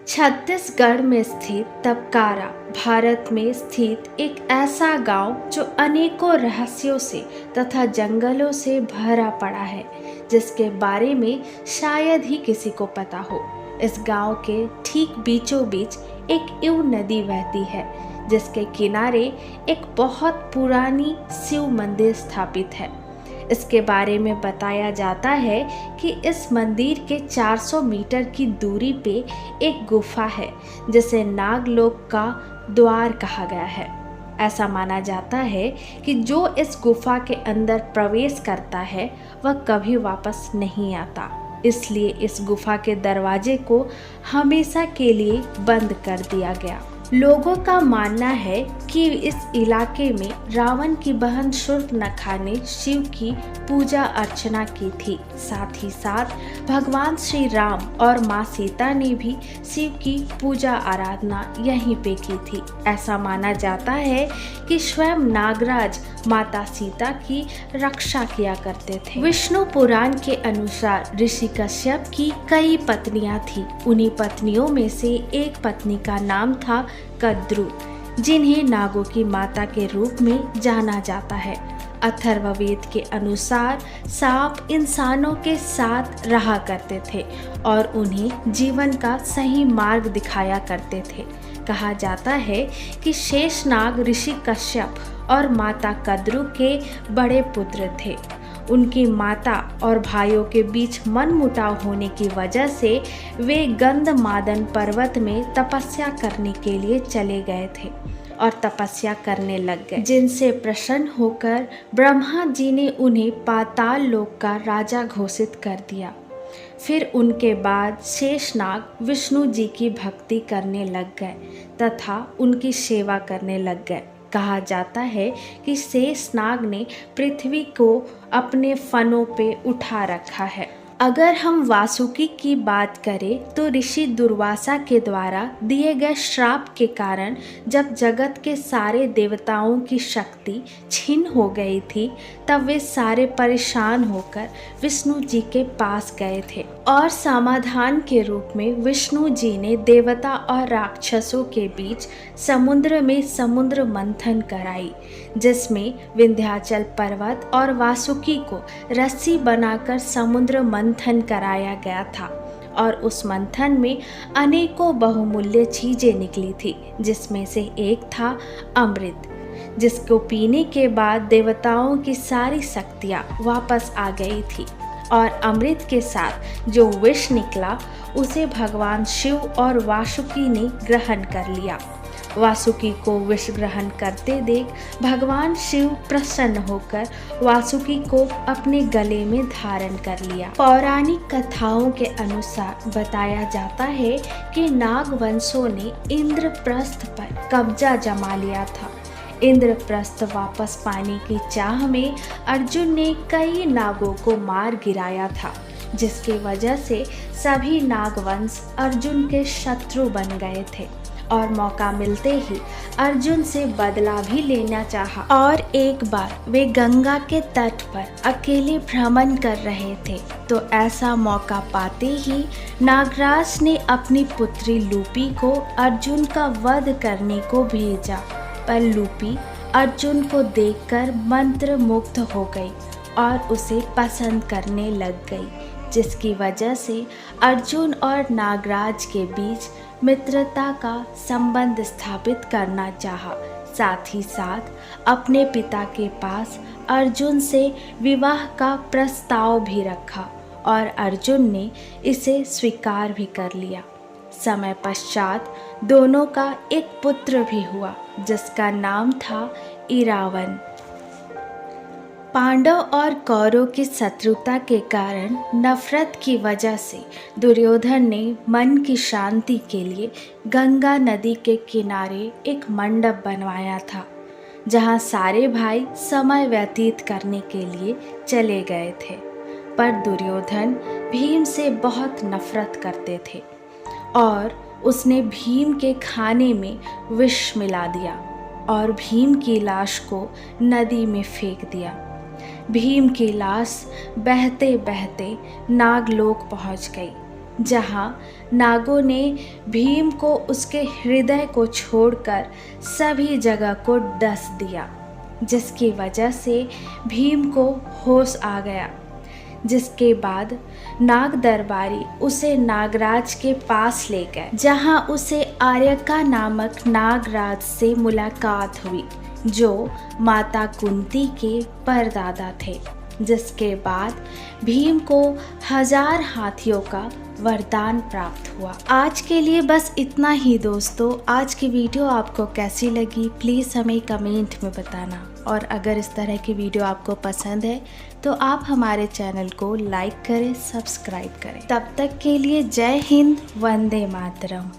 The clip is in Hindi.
छत्तीसगढ़ में स्थित तपकारा भारत में स्थित एक ऐसा गांव जो अनेकों रहस्यों से तथा जंगलों से भरा पड़ा है, जिसके बारे में शायद ही किसी को पता हो। इस गांव के ठीक बीचों बीच एक इव नदी बहती है, जिसके किनारे एक बहुत पुरानी शिव मंदिर स्थापित है। इसके बारे में बताया जाता है कि इस मंदिर के 400 मीटर की दूरी पे एक गुफा है, जिसे नागलोक का द्वार कहा गया है। ऐसा माना जाता है कि जो इस गुफा के अंदर प्रवेश करता है वह कभी वापस नहीं आता, इसलिए इस गुफा के दरवाजे को हमेशा के लिए बंद कर दिया गया। लोगों का मानना है कि इस इलाके में रावण की बहन शूर्पणखा ने शिव की पूजा अर्चना की थी। साथ ही साथ भगवान श्री राम और माँ सीता ने भी शिव की पूजा आराधना यहीं पे की थी। ऐसा माना जाता है कि स्वयं नागराज माता सीता की रक्षा किया करते थे। विष्णु पुराण के अनुसार ऋषि कश्यप की कई पत्नियां थी। उन्हीं पत्नियों में से एक पत्नी का नाम था कद्रु, जिन्हें नागों की माता के रूप में जाना जाता है। अथर्ववेद के अनुसार सांप इंसानों के साथ रहा करते थे और उन्हें जीवन का सही मार्ग दिखाया करते थे। कहा जाता है कि शेषनाग ऋषि कश्यप और माता कद्रु के बड़े पुत्र थे। उनकी माता और भाइयों के बीच मनमुटाव होने की वजह से वे गंधमादन पर्वत में तपस्या करने के लिए चले गए थे और तपस्या करने लग गए, जिनसे प्रसन्न होकर ब्रह्मा जी ने उन्हें पाताल लोक का राजा घोषित कर दिया। फिर उनके बाद शेषनाग विष्णु जी की भक्ति करने लग गए तथा उनकी सेवा करने लग गए। कहा जाता है कि शेषनाग ने पृथ्वी को अपने फनों पे उठा रखा है। अगर हम वासुकी की बात करें तो ऋषि दुर्वासा के द्वारा दिए गए श्राप के कारण जब जगत के सारे देवताओं की शक्ति छीन हो गई थी, तब वे सारे परेशान होकर विष्णु जी के पास गए थे और समाधान के रूप में विष्णु जी ने देवता और राक्षसों के बीच समुद्र में समुद्र मंथन कराई, जिसमें विंध्याचल पर्वत और वासुकी को रस्सी बनाकर समुद्र मंथन कराया गया था और उस मंथन में अनेकों बहुमूल्य चीजें निकली थी, जिसमें से एक था अमृत, जिसको पीने के बाद देवताओं की सारी शक्तियाँ वापस आ गई थी। और अमृत के साथ जो विष निकला उसे भगवान शिव और वासुकी ने ग्रहण कर लिया। वासुकी को विष ग्रहण करते देख भगवान शिव प्रसन्न होकर वासुकी को अपने गले में धारण कर लिया। पौराणिक कथाओं के अनुसार बताया जाता है कि नागवंशों ने इंद्रप्रस्थ पर कब्जा जमा लिया था। इंद्रप्रस्थ वापस पाने की चाह में अर्जुन ने कई नागों को मार गिराया था, जिसकी वजह से सभी नागवंश अर्जुन के शत्रु बन गए थे और मौका मिलते ही अर्जुन से बदला भी लेना चाहा। और एक बार वे गंगा के तट पर अकेले भ्रमण कर रहे थे, तो ऐसा मौका पाते ही नागराज ने अपनी पुत्री लूपी को अर्जुन का वध करने को भेजा, पर लूपी अर्जुन को देखकर मंत्र मुग्ध हो गई और उसे पसंद करने लग गई, जिसकी वजह से अर्जुन और नागराज के बीच मित्रता का संबंध स्थापित करना चाहा। साथ ही साथ अपने पिता के पास अर्जुन से विवाह का प्रस्ताव भी रखा और अर्जुन ने इसे स्वीकार भी कर लिया। समय पश्चात दोनों का एक पुत्र भी हुआ, जिसका नाम था इरावन। पांडव और कौरव की शत्रुता के कारण नफरत की वजह से दुर्योधन ने मन की शांति के लिए गंगा नदी के किनारे एक मंडप बनवाया था, जहां सारे भाई समय व्यतीत करने के लिए चले गए थे। पर दुर्योधन भीम से बहुत नफरत करते थे और उसने भीम के खाने में विष मिला दिया और भीम की लाश को नदी में फेंक दिया। भीम की लाश बहते बहते नागलोक पहुंच गई, जहाँ नागों ने भीम को उसके हृदय को छोड़कर सभी जगह को डस दिया, जिसकी वजह से भीम को होश आ गया। जिसके बाद नाग दरबारी उसे नागराज के पास ले गए, जहां उसे आर्यका नामक नागराज से मुलाकात हुई, जो माता कुंती के परदादा थे। जिसके बाद भीम को 1000 हाथियों का वरदान प्राप्त हुआ। आज के लिए बस इतना ही दोस्तों। आज की वीडियो आपको कैसी लगी प्लीज़ हमें कमेंट में बताना, और अगर इस तरह की वीडियो आपको पसंद है तो आप हमारे चैनल को लाइक करें, सब्सक्राइब करें। तब तक के लिए जय हिंद, वंदे मातरम।